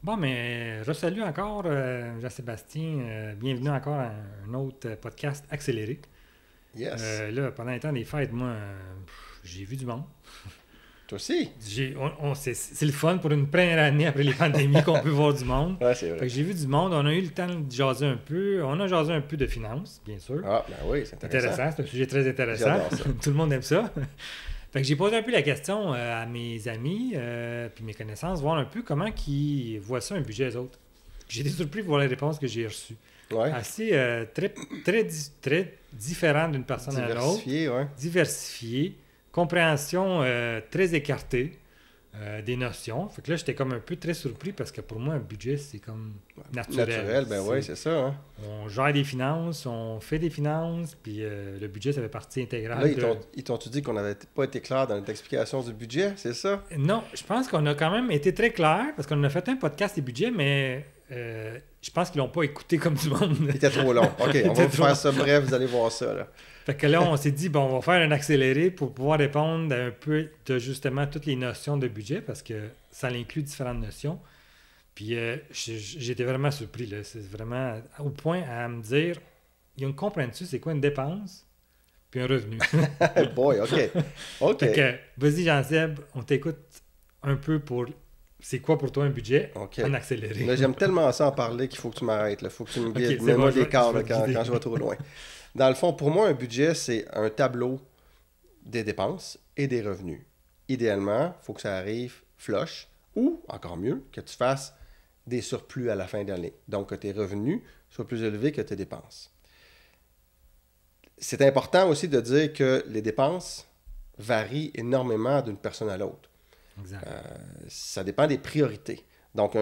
Bon, mais re-salut encore, Jean-Sébastien. Bienvenue encore à un autre podcast accéléré. Yes. Là, pendant les temps des fêtes, moi, j'ai vu du monde. Toi aussi? C'est le fun pour une première année après les pandémies qu'on peut voir du monde. Ouais, c'est Fait vrai. que j'ai vu du monde. On a eu le temps de jaser un peu. On a jasé un peu de finances, bien sûr. Ah, ben oui, c'est intéressant. Intéressant, c'est un sujet très intéressant. J'adore ça. Tout le monde aime ça. Fait que j'ai posé un peu la question à mes amis puis mes connaissances, voir un peu comment ils voient ça un budget eux autres. J'ai été surpris de voir les réponses que j'ai reçues. Ouais. Assez très différent d'une personne à l'autre, Diversifié, ouais. diversifié, compréhension très écartée des notions. Fait que là, j'étais comme un peu très surpris parce que pour moi, un budget, c'est comme naturel. Naturel, ben oui, c'est ça. Hein. On gère des finances, on fait des finances, puis le budget, ça fait partie Là, intégrale de... ils t'ont dit qu'on n'avait pas été clair dans notre explication du budget, c'est ça? Non, je pense qu'on a quand même été très clair parce qu'on a fait un podcast des budgets, mais je pense qu'ils l'ont pas écouté comme du monde. Il était trop long. OK, on va vous faire ça bref, vous allez voir ça, là. Fait que là, on s'est dit, bon, on va faire un accéléré pour pouvoir répondre à un peu de justement toutes les notions de budget parce que ça inclut différentes notions. Puis j'étais vraiment surpris, là. C'est vraiment au point à me dire, ils comprennent-tu c'est quoi une dépense puis un revenu? Boy, OK. OK. Fait que, vas-y, Jean-Seb, on t'écoute un peu pour c'est quoi pour toi un budget OK. en accéléré. Là, j'aime tellement ça en parler qu'il faut que tu m'arrêtes. Il faut que tu me guides. Ok, c'est Mets-moi bon, des cadres je vais te guider. quand je vais trop loin. Dans le fond, pour moi, un budget, c'est un tableau des dépenses et des revenus. Idéalement, il faut que ça arrive flush ou, encore mieux, que tu fasses des surplus à la fin de l'année. Donc, que tes revenus soient plus élevés que tes dépenses. C'est important aussi de dire que les dépenses varient énormément d'une personne à l'autre. Exact. Ça dépend des priorités. Donc,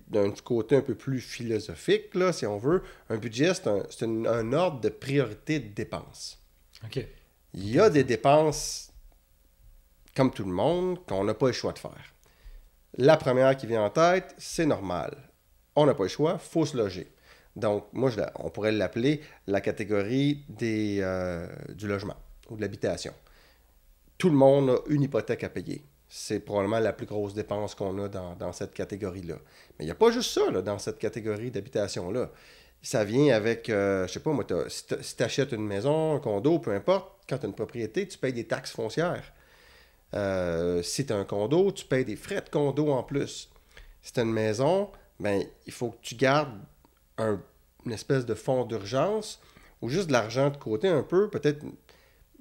d'un côté un peu plus philosophique, là, si on veut, un budget, c'est un ordre de priorité de dépenses. OK. Il y a des dépenses, comme tout le monde, qu'on n'a pas le choix de faire. La première qui vient en tête, c'est normal. On n'a pas le choix, il faut se loger. Donc, moi, on pourrait l'appeler la catégorie du logement ou de l'habitation. Tout le monde a une hypothèque à payer. C'est probablement la plus grosse dépense qu'on a dans cette catégorie-là. Mais il n'y a pas juste ça là, dans cette catégorie d'habitation-là. Ça vient avec, je sais pas, moi, si tu achètes une maison, un condo, peu importe, quand tu as une propriété, tu payes des taxes foncières. Si tu as un condo, tu payes des frais de condo en plus. Si tu as une maison, ben, il faut que tu gardes une espèce de fonds d'urgence ou juste de l'argent de côté un peu. Peut-être,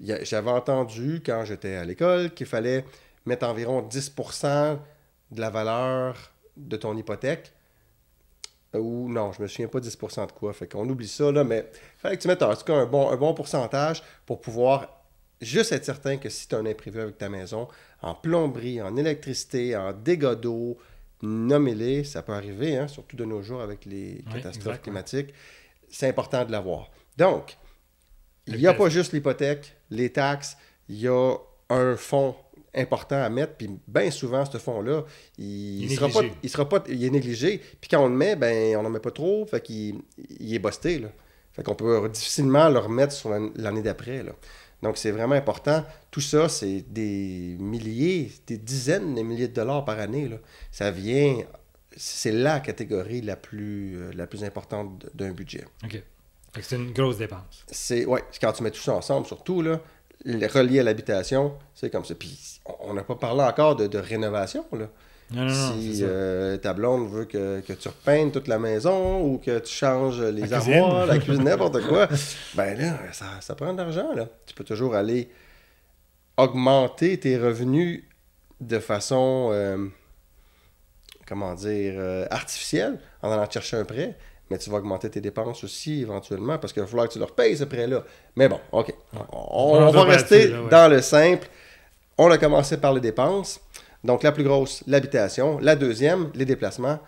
j'avais entendu quand j'étais à l'école qu'il fallait mettre environ 10% de la valeur de ton hypothèque. Ou non, je me souviens pas 10% de quoi. Fait qu'on oublie ça, là, mais il fallait que tu mettes en tout cas un bon pourcentage pour pouvoir juste être certain que si tu as un imprévu avec ta maison, en plomberie, en électricité, en dégâts d'eau, nommez-les, ça peut arriver, hein, surtout de nos jours avec les catastrophes climatiques. C'est important de l'avoir. Donc, il n'y a pas juste l'hypothèque, les taxes, il y a un fonds important à mettre, puis bien souvent, ce fonds-là, il est négligé, puis quand on le met, ben on n'en met pas trop, fait qu'il est busté, là. Fait qu'on peut difficilement le remettre sur l'année d'après, là. Donc, c'est vraiment important. Tout ça, c'est des milliers, des dizaines de milliers de dollars par année, là. Ça vient... C'est la catégorie la plus importante d'un budget. OK. Fait que c'est une grosse dépense. Ouais, quand tu mets tout ça ensemble, surtout, là, relié à l'habitation, c'est comme ça. Puis, on n'a pas parlé encore de rénovation, là. Non, Si ta blonde veut que tu repeintes toute la maison ou que tu changes les armoires, la cuisine, n'importe quoi, ben là, ça prend de l'argent, là. Tu peux toujours aller augmenter tes revenus de façon, artificielle, en allant chercher un prêt, mais tu vas augmenter tes dépenses aussi éventuellement parce qu'il va falloir que tu leur payes ce prêt-là. Mais bon, OK. On va rester dans le simple. On a commencé par les dépenses. Donc, la plus grosse, l'habitation. La deuxième, les déplacements.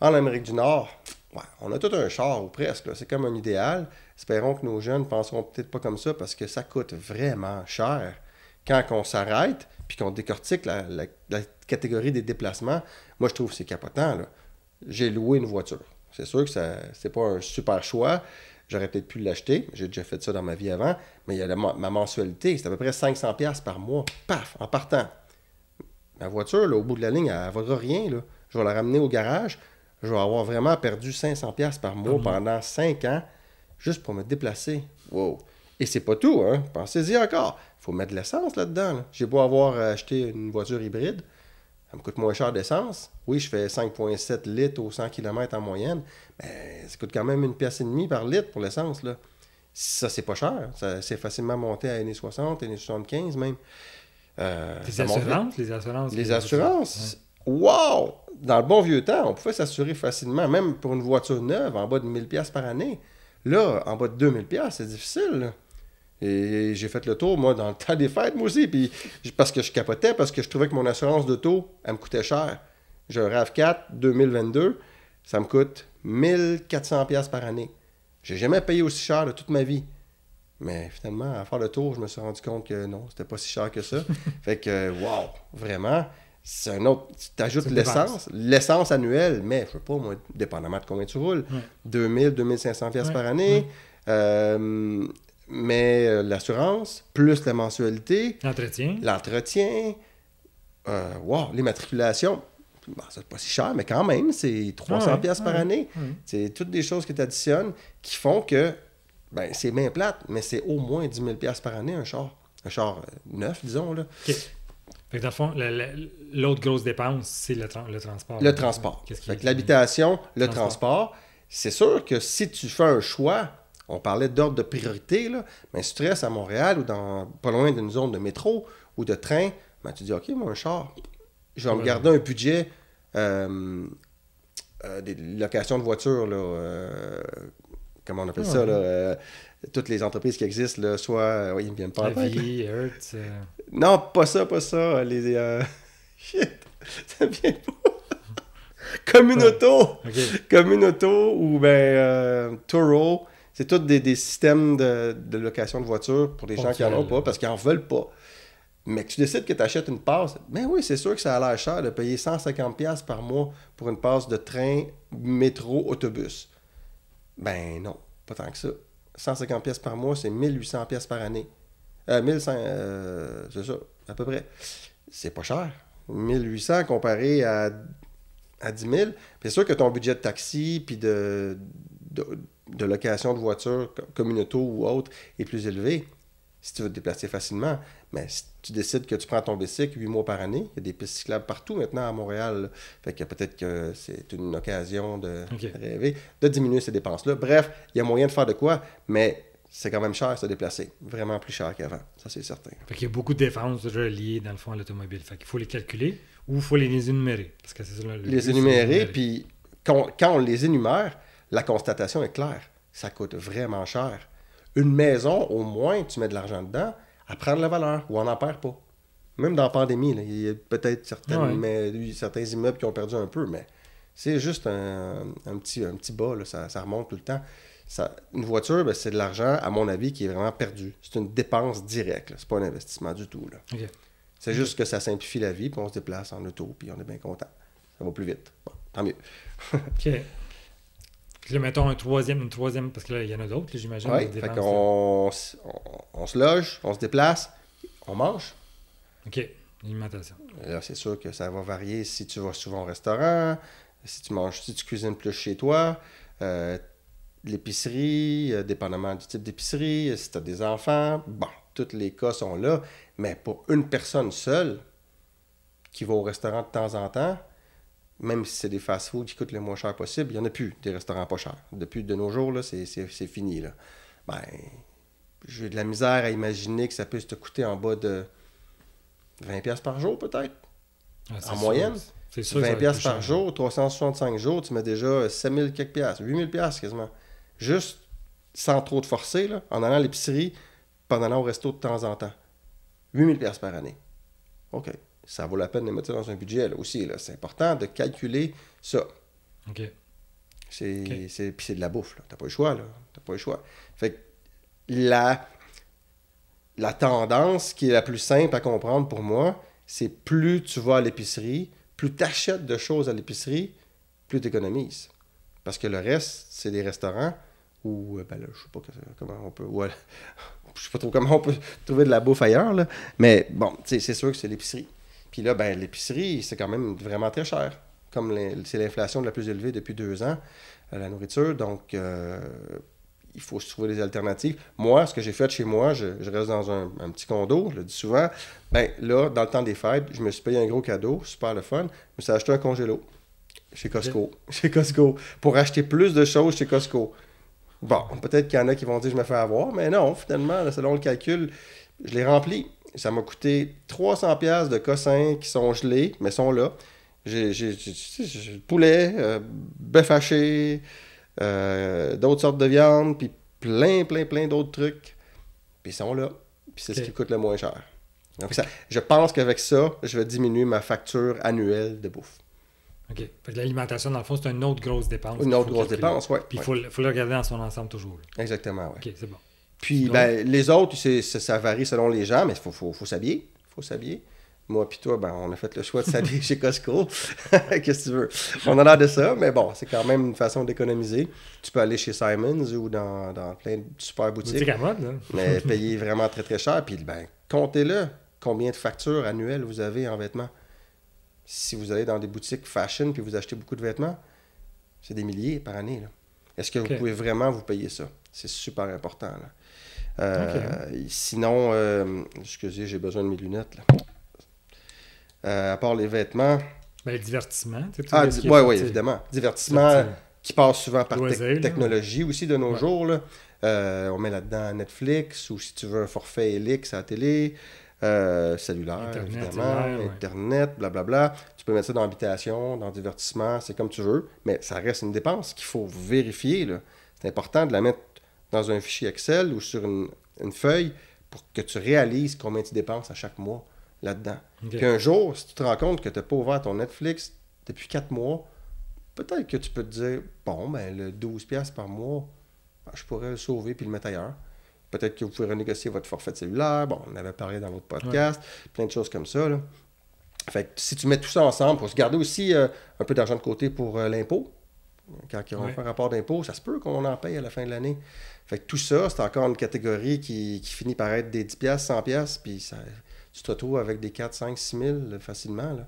En Amérique du Nord, ouais, on a tout un char ou presque. C'est comme un idéal. Espérons que nos jeunes ne penseront peut-être pas comme ça parce que ça coûte vraiment cher. Quand on s'arrête puis qu'on décortique la catégorie des déplacements, moi, je trouve que c'est capotant, là. J'ai loué une voiture. C'est sûr que c'est pas un super choix. J'aurais peut-être pu l'acheter. J'ai déjà fait ça dans ma vie avant. Mais il y a ma mensualité. C'est à peu près 500$ par mois. Paf, en partant. Ma voiture, là, au bout de la ligne, elle ne vaudra rien. Là. je vais la ramener au garage, je vais avoir vraiment perdu 500$ par mois pendant 5 ans, juste pour me déplacer. Wow! Et c'est pas tout, hein? Pensez-y encore. Il faut mettre de l'essence là-dedans. Là. J'ai beau avoir acheté une voiture hybride, ça me coûte moins cher d'essence. Oui, je fais 5,7 litres au 100 km en moyenne, mais ça coûte quand même 1,5$ par litre pour l'essence, là. Ça, c'est pas cher. C'est facilement monté à 1,60$, 1,75$ même. Les assurances, wow! Dans le bon vieux temps, on pouvait s'assurer facilement, même pour une voiture neuve, en bas de 1 000$ par année. Là, en bas de 2 000$, c'est difficile, là. Et j'ai fait le tour, moi, dans le temps des fêtes, moi aussi, puis parce que je capotais, parce que je trouvais que mon assurance d'auto, elle me coûtait cher. J'ai un RAV4 2022, ça me coûte 1 400$ par année. J'ai jamais payé aussi cher de toute ma vie. Mais finalement, à faire le tour, je me suis rendu compte que non, c'était pas si cher que ça. Fait que, wow, vraiment, c'est un autre... Tu ajoutes l'essence annuelle, mais je sais pas, moi, dépendamment de combien tu roules, 2 500$ par année. Mais l'assurance, plus la mensualité. L'entretien. Wow, les matriculations. Bon, c'est pas si cher, mais quand même, c'est 300$ par année. C'est toutes des choses que tu additionnes qui font que, ben, c'est bien plate, mais c'est au moins 10 000$ par année, un char. Un char neuf, disons, là. OK. Fait que dans le fond, l'autre grosse dépense, c'est le transport. Le transport. Fait que l'habitation, le transport. C'est sûr que si tu fais un choix, on parlait d'ordre de priorité, là, mais si tu restes à Montréal ou pas loin d'une zone de métro ou de train, ben, tu dis, OK, moi, un char, je vais me garder un budget des locations de voitures, là, comment on appelle ça, là, toutes les entreprises qui existent, là, soit, ils me viennent pas en tête. Hertz. Non, pas ça, les... Shit, ça vient pas. Communauto! Communauto ou Turo. C'est tous des systèmes de location de voitures pour des gens qui n'en ont pas, parce qu'ils n'en veulent pas. Mais que tu décides que tu achètes une passe, ben oui, c'est sûr que ça a l'air cher de payer 150$ par mois pour une passe de train, métro, autobus. Ben non, pas tant que ça. 150$ par mois, c'est 1 800$ par année. 1500, c'est ça, à peu près. C'est pas cher. 1800 comparé à 10 000. Puis c'est sûr que ton budget de taxi puis de location de voiture, communauto ou autre, est plus élevé si tu veux te déplacer facilement. Mais si tu décides que tu prends ton bicycle 8 mois par année, il y a des pistes cyclables partout maintenant à Montréal. Là. Fait que peut-être que c'est une occasion de rêver, de diminuer ces dépenses-là. Bref, il y a moyen de faire de quoi, mais c'est quand même cher se déplacer. Vraiment plus cher qu'avant. Ça, c'est certain. Fait qu'il y a beaucoup de dépenses reliées, dans le fond, à l'automobile. Fait qu'il faut les calculer ou il faut les énumérer. Parce que c'est ça, les énumérer, puis quand on les énumère, la constatation est claire. Ça coûte vraiment cher. Une maison, au moins, tu mets de l'argent dedans, elle prend de la valeur ou on n'en perd pas. Même dans la pandémie, là, il y a peut-être certains immeubles qui ont perdu un peu, mais c'est juste un petit bas, là, ça remonte tout le temps. Une voiture, ben, c'est de l'argent, à mon avis, qui est vraiment perdu. C'est une dépense directe. Là. C'est pas un investissement du tout. Là. C'est juste que ça simplifie la vie, puis on se déplace en auto, puis on est bien content. Ça va plus vite. Bon, tant mieux. OK. Là, mettons une troisième, parce que là, il y en a d'autres, j'imagine. Oui, fait qu'on on se loge, on se déplace, on mange. OK, l'alimentation. Là, c'est sûr que ça va varier si tu vas souvent au restaurant, si tu cuisines plus chez toi, l'épicerie, dépendamment du type d'épicerie, si tu as des enfants, bon, tous les cas sont là, mais pour une personne seule qui va au restaurant de temps en temps, même si c'est des fast-foods qui coûtent le moins cher possible, il n'y en a plus des restaurants pas chers. Depuis de nos jours, là, c'est fini. Là. Ben, j'ai de la misère à imaginer que ça puisse te coûter en bas de 20$ par jour, peut-être. En moyenne. C'est sûr 20$ par jour, 365 jours, tu mets déjà 7000 quelques piastres, 8000$ quasiment. Juste sans trop te forcer, là, en allant à l'épicerie, puis en allant au resto de temps en temps. 8000$ par année. OK. Ça vaut la peine de mettre ça dans un budget là, aussi. Là. C'est important de calculer ça. OK. Puis c'est de la bouffe. T'as pas le choix. T'as pas le choix. Fait que la tendance qui est la plus simple à comprendre pour moi, c'est plus tu vas à l'épicerie, plus tu achètes de choses à l'épicerie, plus tu économises. Parce que le reste, c'est des restaurants où, je sais pas comment on peut... Ouais, je sais pas trop comment on peut trouver de la bouffe ailleurs. Là. Mais bon, c'est sûr que c'est l'épicerie. Puis là, ben, l'épicerie, c'est quand même vraiment très cher. comme c'est l'inflation la plus élevée depuis 2 ans, la nourriture. Donc, il faut se trouver des alternatives. Moi, ce que j'ai fait chez moi, je reste dans un petit condo, je le dis souvent. Ben là, dans le temps des fêtes, je me suis payé un gros cadeau, super le fun. Je me suis acheté un congélo chez Costco. Chez Costco. Pour acheter plus de choses chez Costco. Bon, peut-être qu'il y en a qui vont dire que je me fais avoir, mais non, finalement, là, selon le calcul, je l'ai rempli. Ça m'a coûté 300$ de cossins qui sont gelés, mais sont là. J'ai poulet, bœuf haché, d'autres sortes de viande, puis plein d'autres trucs. Puis ils sont là. Puis c'est ce qui coûte le moins cher. Donc je pense qu'avec ça, je vais diminuer ma facture annuelle de bouffe. OK. Fait que l'alimentation, dans le fond, c'est une autre grosse dépense. Une autre grosse dépense, oui. Puis il faut le regarder dans son ensemble toujours. Exactement, oui. OK, c'est bon. Puis les autres, ça varie selon les gens, mais il faut s'habiller. Il faut s'habiller. Moi puis toi, on a fait le choix de s'habiller chez Costco. Qu'est-ce que tu veux? On a l'air de ça, mais bon, c'est quand même une façon d'économiser. Tu peux aller chez Simons ou dans plein de super boutiques. Boutique à mode, là. Mais payer vraiment très cher. Puis comptez-le. Combien de factures annuelles vous avez en vêtements? Si vous allez dans des boutiques fashion puis vous achetez beaucoup de vêtements, c'est des milliers par année, là. Est-ce que vous pouvez vraiment vous payer ça? C'est super important, là. Sinon, excusez, j'ai besoin de mes lunettes, là. À part les vêtements... Le divertissement. Oui, évidemment. Divertissement qui passe souvent par technologie aussi de nos jours, là. On met là-dedans Netflix, ou si tu veux un forfait Elix à la télé, cellulaire, Internet, évidemment, Internet, blablabla. Tu peux mettre ça dans l'habitation, dans le divertissement, c'est comme tu veux, mais ça reste une dépense qu'il faut vérifier, là. C'est important de la mettre dans un fichier Excel ou sur une feuille pour que tu réalises combien tu dépenses à chaque mois là-dedans. Okay. Puis un jour, si tu te rends compte que tu n'as pas ouvert ton Netflix depuis 4 mois, peut-être que tu peux te dire, bon, le 12$ par mois, je pourrais le sauver puis le mettre ailleurs. Peut-être que vous pouvez renégocier votre forfait cellulaire. Bon, on avait parlé dans votre podcast. Plein de choses comme ça, là. Fait que si tu mets tout ça ensemble, pour se garder aussi un peu d'argent de côté pour l'impôt, quand on fait un rapport d'impôt, ça se peut qu'on en paye à la fin de l'année. Fait que tout ça, c'est encore une catégorie qui finit par être des 10$, 100$, puis tu te retrouves avec des 4, 5, 6 000 facilement, là.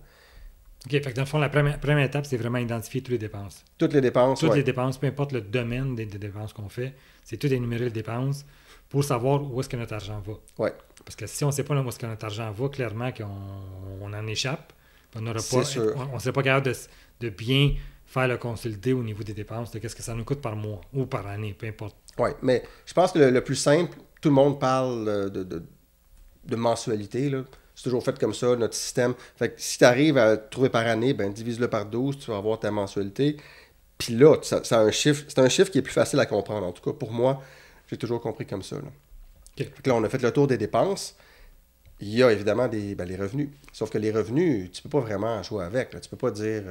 OK, fait que dans le fond, la première étape, c'est vraiment identifier toutes les dépenses. Toutes les dépenses, Toutes les dépenses, peu importe le domaine des dépenses qu'on fait, c'est tout énumérer les dépenses pour savoir où est-ce que notre argent va. Oui. Parce que si on ne sait pas où est-ce que notre argent va, clairement qu'on en échappe. On ne serait pas capable de bien faire le consolidé au niveau des dépenses, de qu'est-ce que ça nous coûte par mois ou par année, peu importe. Oui, mais je pense que le plus simple, tout le monde parle de mensualité, là. C'est toujours fait comme ça, notre système. Fait que si tu arrives à trouver par année, divise-le par 12, tu vas avoir ta mensualité. Puis là, c'est un chiffre qui est plus facile à comprendre. En tout cas, pour moi, j'ai toujours compris comme ça, là. Okay. Fait que là, on a fait le tour des dépenses. Il y a évidemment les revenus. Sauf que les revenus, tu peux pas vraiment jouer avec, là. Tu peux pas dire...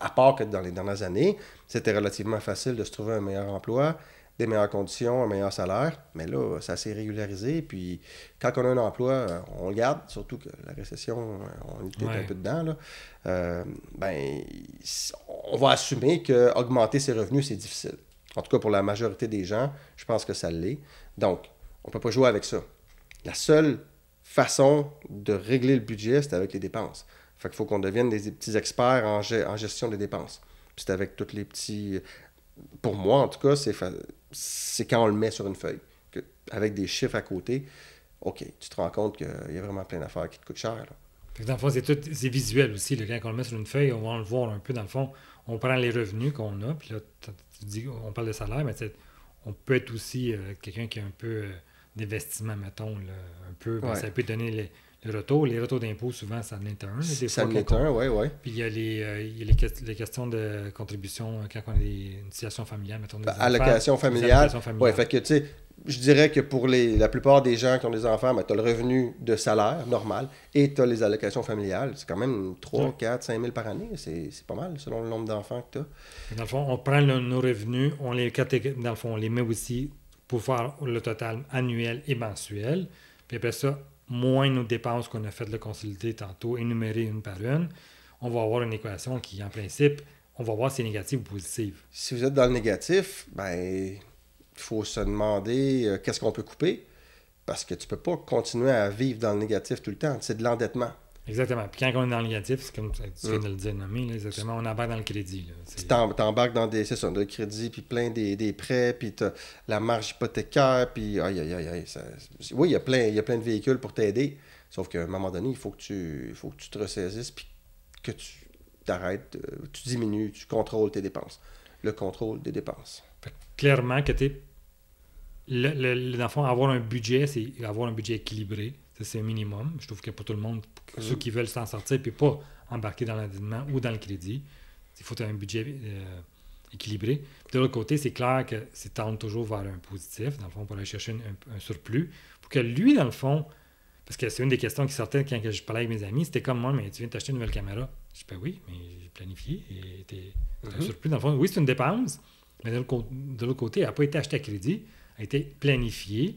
à part que dans les dernières années, c'était relativement facile de se trouver un meilleur emploi, des meilleures conditions, un meilleur salaire. Mais là, ça s'est régularisé. Puis quand on a un emploi, on le garde. Surtout que la récession, on était un peu dedans, là. On va assumer qu'augmenter ses revenus, c'est difficile. En tout cas, pour la majorité des gens, je pense que ça l'est. Donc, on ne peut pas jouer avec ça. La seule façon de régler le budget, c'est avec les dépenses. Fait qu'il faut qu'on devienne des petits experts en gestion des dépenses. Puis c'est avec tous les petits... Pour moi, en tout cas, c'est quand on le met sur une feuille. Avec des chiffres à côté, OK, tu te rends compte qu'il y a vraiment plein d'affaires qui te coûtent cher, là. Fait que dans le fond, c'est visuel aussi. Là, quand on le met sur une feuille, on va le voir un peu. Dans le fond, on prend les revenus qu'on a, puis là, tu dis, on parle de salaire, mais on peut être aussi quelqu'un qui a un peu d'investissement, mettons, là, un peu. Ben, ça peut donner le retour. Les retours d'impôts, souvent, ça en est un. Ça en est un, oui. Puis il y a les questions de contribution quand on a une situation familiale, mettons. Allocation familiale. Oui, fait que, tu sais, je dirais que pour la plupart des gens qui ont des enfants, tu as le revenu de salaire normal et tu as les allocations familiales. C'est quand même 3, 4, 5 000 par année. C'est pas mal selon le nombre d'enfants que tu as. Dans le fond, on prend nos revenus, on les met aussi pour faire le total annuel et mensuel. Puis après ça, moins nos dépenses qu'on a fait de consolider tantôt, énumérées une par une, on va avoir une équation qui, en principe, on va voir si c'est négatif ou positif. Si vous êtes dans le négatif, il faut se demander qu'est-ce qu'on peut couper, parce que tu peux pas continuer à vivre dans le négatif tout le temps. C'est de l'endettement. Exactement. Puis quand on est dans le négatif, c'est comme tu viens de le dire, nommé, là, exactement, on embarque dans le crédit. Là. Tu t'embarques dans des, c'est ça, de crédits, puis plein des prêts, puis t'as la marge hypothécaire, puis aïe, aïe, aïe, aïe. Oui, il y a plein de véhicules pour t'aider, sauf qu'à un moment donné, il faut que tu te ressaisisses, puis que tu t'arrêtes, tu diminues, tu contrôles tes dépenses. Le contrôle des dépenses. Fait que clairement, que tu dans le fond, avoir un budget, c'est avoir un budget équilibré. Ça, c'est un minimum. Je trouve que pour tout le monde, ceux qui veulent s'en sortir, puis pas embarquer dans l'endettement ou dans le crédit, il faut un budget équilibré. Puis de l'autre côté, c'est clair que c'est tendre toujours vers un positif, dans le fond, pour aller chercher un surplus. Pour que lui, dans le fond, parce que c'est une des questions qui sortait quand je parlais avec mes amis, c'était comme moi, mais tu viens de t'acheter une nouvelle caméra. Je dis, ben oui, mais j'ai planifié et t'as un surplus. Dans le fond, oui, c'est une dépense, mais de l'autre côté, elle n'a pas été achetée à crédit. A été planifié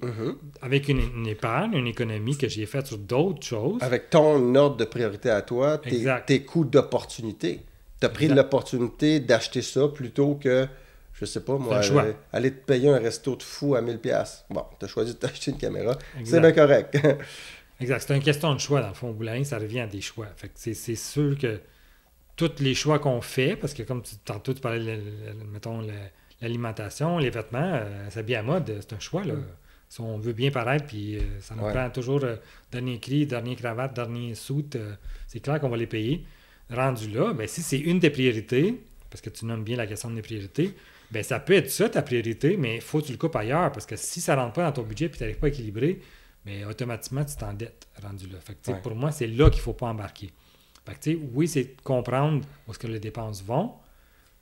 avec une épargne, une économie que j'ai faite sur d'autres choses. Avec ton ordre de priorité à toi, tes coûts d'opportunité. Tu as pris l'opportunité d'acheter ça plutôt que, je sais pas moi, aller te payer un resto de fou à 1000$. Bon, tu as choisi de t'acheter une caméra. C'est bien correct. Exact. C'est une question de choix, dans le fond. Au bout de la ligne, ça revient à des choix. Fait que c'est sûr que tous les choix qu'on fait, parce que comme tantôt tu parlais, mettons, l'alimentation, les vêtements, s'habiller à mode, c'est un choix. Là. Si on veut bien paraître, puis ça nous prend toujours dernier cri, dernier cravate, dernier soute, c'est clair qu'on va les payer. Rendu là, ben, si c'est une des priorités, parce que tu nommes bien la question des priorités, ben, ça peut être ça ta priorité, mais il faut que tu le coupes ailleurs, parce que si ça ne rentre pas dans ton budget et tu n'arrives pas à équilibrer, ben, automatiquement, tu t'endettes rendu là. Fait que, pour moi, c'est là qu'il ne faut pas embarquer. Fait que, oui, c'est de comprendre où est-ce que les dépenses vont.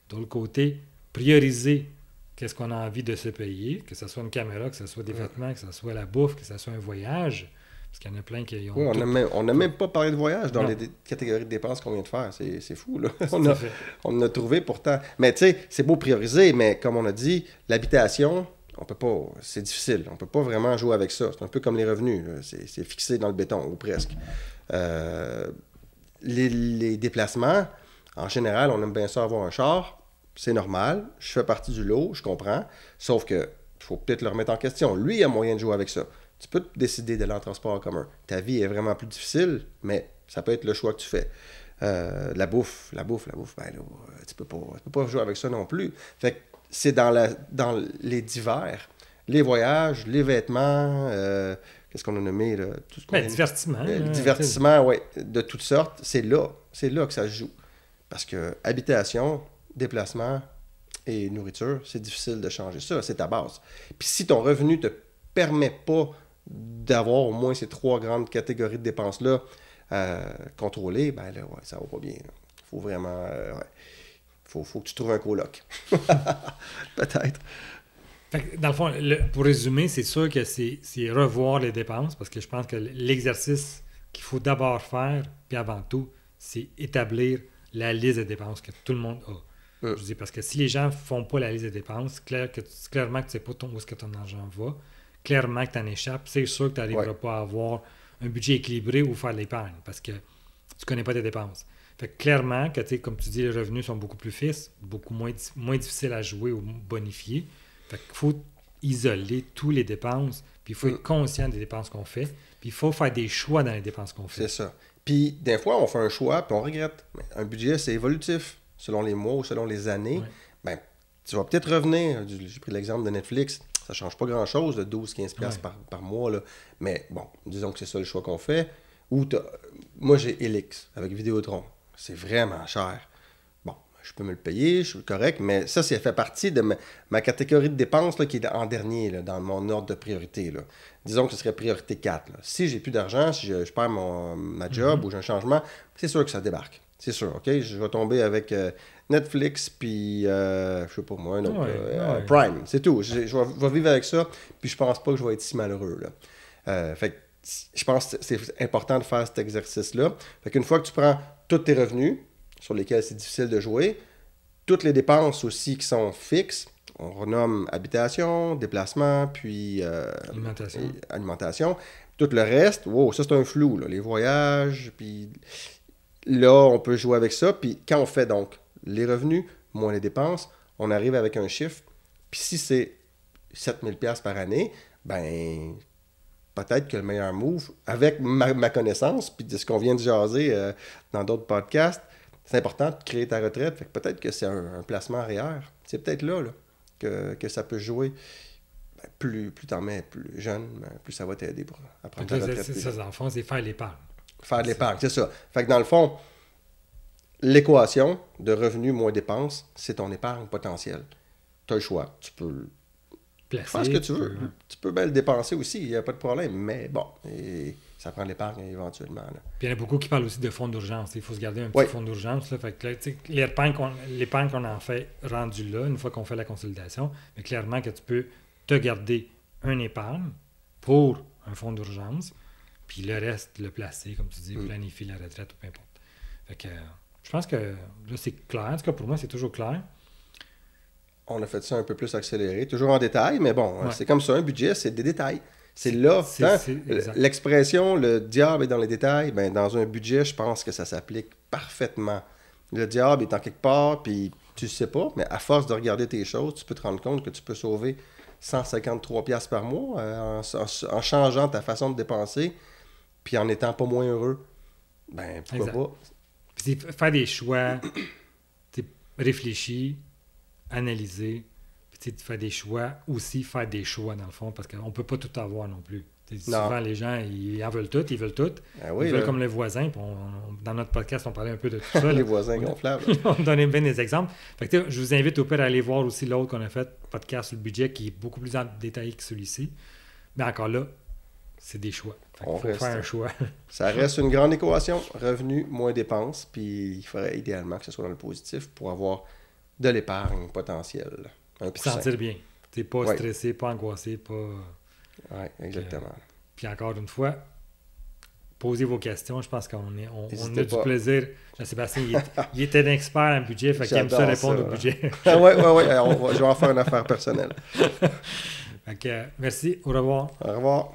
De l'autre côté, prioriser qu'est-ce qu'on a envie de se payer, que ce soit une caméra, que ce soit des vêtements, que ce soit la bouffe, que ce soit un voyage. Parce qu'il y en a plein qui ont... Oui, on n'a même pas parlé de voyage dans les catégories de dépenses qu'on vient de faire. C'est fou, là. On a trouvé pourtant. Mais tu sais, c'est beau prioriser, mais comme on a dit, l'habitation, on peut pas... C'est difficile. On peut pas vraiment jouer avec ça. C'est un peu comme les revenus. C'est fixé dans le béton, ou presque. Les déplacements, en général, on aime bien ça avoir un char. C'est normal, je fais partie du lot, je comprends. Sauf que il faut peut-être le remettre en question. Lui, il a moyen de jouer avec ça. Tu peux décider d'aller en transport en commun. Ta vie est vraiment plus difficile, mais ça peut être le choix que tu fais. La bouffe, ben là, tu peux pas jouer avec ça non plus. Fait que c'est dans les divers. Les voyages, les vêtements, qu'est-ce qu'on a nommé là? Tout ce qu'on divertissement. Divertissement, oui, de toutes sortes. C'est là que ça se joue. Parce que habitation, déplacement et nourriture, c'est difficile de changer ça, c'est ta base. Puis si ton revenu ne te permet pas d'avoir au moins ces 3 grandes catégories de dépenses-là contrôlées, ben là, ouais, ça va pas bien. Il faut vraiment... faut que tu trouves un coloc. Peut-être. Fait que, dans le fond, pour résumer, c'est sûr que c'est revoir les dépenses, parce que je pense que l'exercice qu'il faut d'abord faire, puis avant tout, c'est établir la liste de dépenses que tout le monde a. Je dis parce que si les gens ne font pas la liste de dépenses, clairement que tu ne sais pas où est-ce que ton argent va, clairement que tu en échappes, c'est sûr que tu n'arriveras pas à avoir un budget équilibré ou faire de l'épargne parce que tu ne connais pas tes dépenses. Fait que clairement que, comme tu dis, les revenus sont beaucoup plus fixes, beaucoup moins difficiles à jouer ou bonifier. Fait qu'il faut isoler toutes les dépenses, puis il faut être conscient des dépenses qu'on fait, puis il faut faire des choix dans les dépenses qu'on fait. C'est ça. Puis, des fois, on fait un choix, puis on regrette. Mais un budget, c'est évolutif. Selon les mois ou selon les années, ben, tu vas peut-être revenir. J'ai pris l'exemple de Netflix. Ça ne change pas grand-chose, de 12-15$ par mois. Là. Mais bon, disons que c'est ça le choix qu'on fait. Moi, j'ai Helix avec Vidéotron. C'est vraiment cher. Bon, je peux me le payer, je suis correct, mais ça fait partie de ma catégorie de dépenses là, qui est en dernier, là, dans mon ordre de priorité. Là. Disons que ce serait priorité 4. Là. Si j'ai plus d'argent, si je perds ma job ou j'ai un changement, c'est sûr que ça débarque. C'est sûr, OK? Je vais tomber avec Netflix, puis, je sais pas moi, un autre, Prime, c'est tout. Je vais vivre avec ça, puis je pense pas que je vais être si malheureux, là. Fait que je pense que c'est important de faire cet exercice-là. Fait qu'une fois que tu prends tous tes revenus, sur lesquels c'est difficile de jouer, toutes les dépenses aussi qui sont fixes, on renomme habitation, déplacement, puis alimentation. Tout le reste, ça c'est un flou, là, les voyages, puis... Là, on peut jouer avec ça. Puis quand on fait donc les revenus moins les dépenses, on arrive avec un chiffre. Puis si c'est 7000$ par année, ben peut-être que le meilleur move, avec ma connaissance, puis de ce qu'on vient de jaser dans d'autres podcasts, c'est important de créer ta retraite. Fait que peut-être que c'est un placement REER. C'est peut-être là, que ça peut jouer. Ben, plus t'en mets plus jeune, plus ça va t'aider pour prendre ta retraite. C'est ça, dans le fond, c'est faire l'épargne. Faire de l'épargne, c'est ça. Fait que dans le fond, l'équation de revenus moins dépenses, c'est ton épargne potentielle. Tu as le choix. Tu peux faire ce que tu veux. Tu peux bien le dépenser aussi, il n'y a pas de problème. Mais bon, ça prend l'épargne éventuellement. Là. Puis il y en a beaucoup qui parlent aussi de fonds d'urgence. Il faut se garder un petit fonds d'urgence. Là. Fait que là, l'épargne qu'on en fait rendu là, une fois qu'on fait la consolidation, mais clairement que tu peux te garder un épargne pour un fonds d'urgence, puis le reste, le placer, comme tu dis, planifier la retraite ou peu importe. Fait que je pense que là, c'est clair. En tout cas, pour moi, c'est toujours clair. On a fait ça un peu plus accéléré, toujours en détail, mais bon, c'est comme ça, un budget, c'est des détails. C'est là, l'expression « le diable est dans les détails », ben, dans un budget, je pense que ça s'applique parfaitement. Le diable est en quelque part, puis tu ne sais pas, mais à force de regarder tes choses, tu peux te rendre compte que tu peux sauver 153$ par mois en changeant ta façon de dépenser, puis en n'étant pas moins heureux. Ben, pourquoi pas? Puis faire des choix réfléchis, analyser, puis faire des choix, aussi faire des choix dans le fond, parce qu'on ne peut pas tout avoir non plus. Souvent, les gens, ils en veulent tout, ils veulent tout. Ah oui, ils veulent comme les voisins. Puis dans notre podcast, on parlait un peu de tout ça. Les voisins gonflables. On donnait bien des exemples. Fait que, je vous invite au pire à aller voir aussi l'autre qu'on a fait, podcast sur le budget, qui est beaucoup plus détaillé que celui-ci. Mais encore là, c'est des choix. Il faut faire un choix. Ça reste une grande équation. Revenus moins dépenses. Puis il faudrait idéalement que ce soit dans le positif pour avoir de l'épargne potentielle. Puis sentir bien. T'es pas stressé, pas angoissé, pas... Oui, exactement. Puis encore une fois, posez vos questions. Je pense qu'on a du plaisir. Jean-Sébastien, il était un expert en budget, fait qu'il aime ça répondre au budget. Oui. Je vais en faire une affaire personnelle. Fait que, merci. Au revoir. Au revoir.